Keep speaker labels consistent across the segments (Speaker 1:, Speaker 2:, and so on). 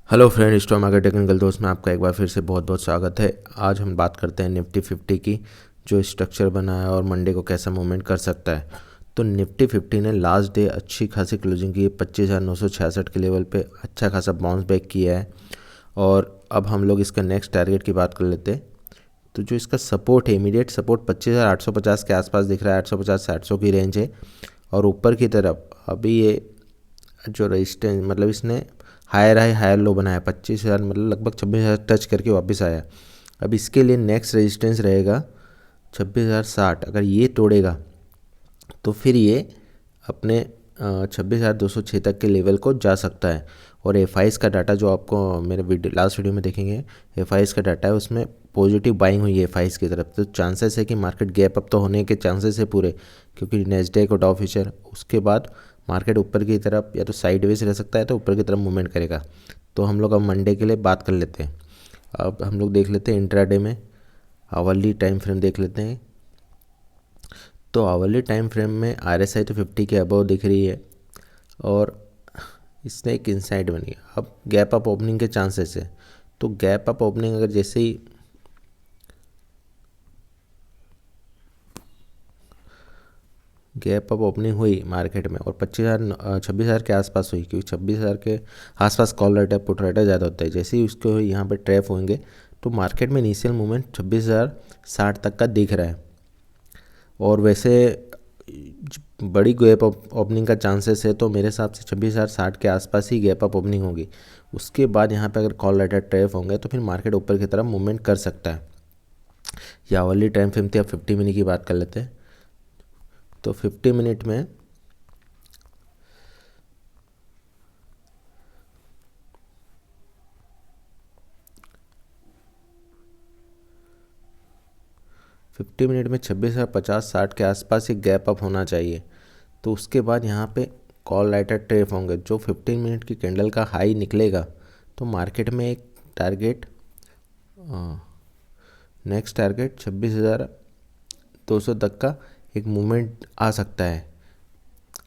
Speaker 1: Hello friend, stock market technical दोस्त में आपका एक बार फिर से बहुत बहुत स्वागत है। आज हम बात करते हैं निफ्टी 50 की, जो स्ट्रक्चर बना है और मंडे को कैसा मूवमेंट कर सकता है। तो निफ्टी 50 ने लास्ट डे अच्छी खासी क्लोजिंग की, 25,966 के लेवल पे अच्छा खासा बाउंस बैक किया है। और अब हम लोग इसका नेक्स्ट टारगेट की बात कर लेते हैं। तो जो इसका सपोर्ट है, इमीडिएट सपोर्ट 25,850 के आसपास दिख रहा है, 850 से 800 की रेंज है। और ऊपर की तरफ अभी ये जो रेजिस्टेंस, मतलब इसने हायर हाई हायर लो बनाया, 25,000 मतलब लगभग 26,000 टच करके वापस आया। अब इसके लिए नेक्स्ट रेजिस्टेंस रहेगा 26,060। अगर ये तोड़ेगा तो फिर ये अपने 26,206 तक के लेवल को जा सकता है। और एफ का डाटा जो आपको मेरे लास्ट वीडियो में देखेंगे, एफ का डाटा है, उसमें पॉजिटिव बाइंग हुई है एफ की तरफ। तो चांसेस है कि मार्केट गैप अप तो होने के चांसेस है पूरे, क्योंकि नेस्डैक और डाउ फ्यूचर उसके बाद मार्केट ऊपर की तरफ या तो साइडवेज रह सकता है तो ऊपर की तरफ मूवमेंट करेगा। तो हम लोग अब मंडे के लिए बात कर लेते हैं। अब हम लोग देख लेते हैं इंट्राडे में आवरली टाइम फ्रेम देख लेते हैं। तो आवरली टाइम फ्रेम में RSI तो 50 के अबव दिख रही है और इसने एक इनसाइड बनी है। अब गैप अप ओपनिंग के चांसेस है। तो गैप अप ओपनिंग अगर जैसे ही गैप अप ओपनिंग हुई मार्केट में और 26,000 के आसपास हुई, क्योंकि 26,000 के आसपास कॉल रेट है, पुट रेट ज़्यादा होता है। जैसे ही उसको यहाँ पे ट्रैप होंगे तो मार्केट में इनिशियल मूवमेंट 26,060 तक का दिख रहा है। और वैसे बड़ी गैप अप ओपनिंग का चांसेस है, तो मेरे हिसाब से 26,060 के आसपास ही गैप अप ओपनिंग होगी। उसके बाद यहाँ पे अगर कॉल रेट ट्रैप होंगे तो फिर मार्केट ऊपर की तरफ मूवमेंट कर सकता है। या आवरली टाइम फ्रेम थी, अब 50 मिनट की बात कर लेते हैं। तो 50 मिनट में में 26,050-60 के आसपास एक गैप अप होना चाहिए। तो उसके बाद यहाँ पे कॉल राइटर ट्रेप होंगे, जो 15 मिनट की कैंडल का हाई निकलेगा तो मार्केट में एक टारगेट, नेक्स्ट टारगेट 26,200 तक का एक मूवमेंट आ सकता है।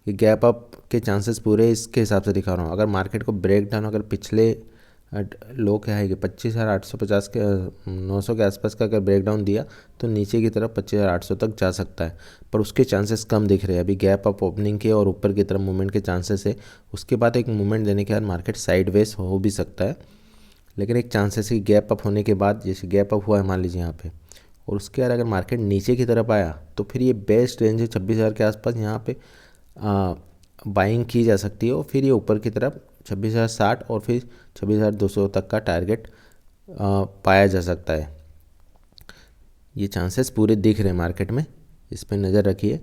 Speaker 1: ये गैप अप के चांसेस पूरे इसके हिसाब से दिखा रहा हूँ। अगर मार्केट को ब्रेक डाउन, अगर पिछले लो क्या है कि 25,850 के 900 के आसपास का अगर ब्रेक डाउन दिया तो नीचे की तरफ 25,800 तक जा सकता है, पर उसके चांसेस कम दिख रहे हैं। अभी गैप अप ओपनिंग के और ऊपर की तरफ मूवमेंट के चांसेस है। उसके बाद एक मूवमेंट देने के बाद मार्केट साइडवेज हो भी सकता है, लेकिन एक चांसेस है कि गैप अप होने के बाद, जैसे गैप अप हुआ है मान लीजिए यहाँ पे, और उसके बाद अगर मार्केट नीचे की तरफ आया तो फिर ये बेस्ट रेंज है 26,000 के आसपास, यहाँ पे बाइंग की जा सकती है। और फिर ये ऊपर की तरफ 26,060 और फिर 26,200 तक का टारगेट पाया जा सकता है। ये चांसेस पूरे दिख रहे हैं मार्केट में, इस पर नज़र रखिए।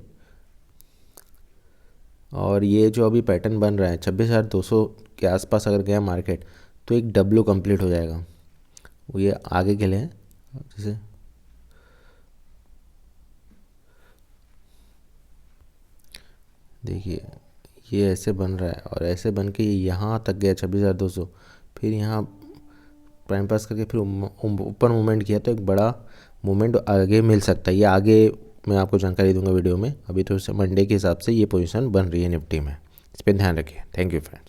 Speaker 1: और ये जो अभी पैटर्न बन रहा है 26,200 के आसपास अगर गया मार्केट तो एक डब्ल्यू कंप्लीट हो जाएगा। वो ये आगे के लिए है, जैसे देखिए ये ऐसे बन रहा है और ऐसे बन के यहाँ तक गया 26,200, फिर यहाँ प्राइम पास करके फिर ऊपर मूवमेंट किया तो एक बड़ा मूवमेंट आगे मिल सकता है। ये आगे मैं आपको जानकारी दूंगा वीडियो में। अभी तो मंडे के हिसाब से ये पोजीशन बन रही है निफ्टी में, इस पर ध्यान रखिए। Thank you friends.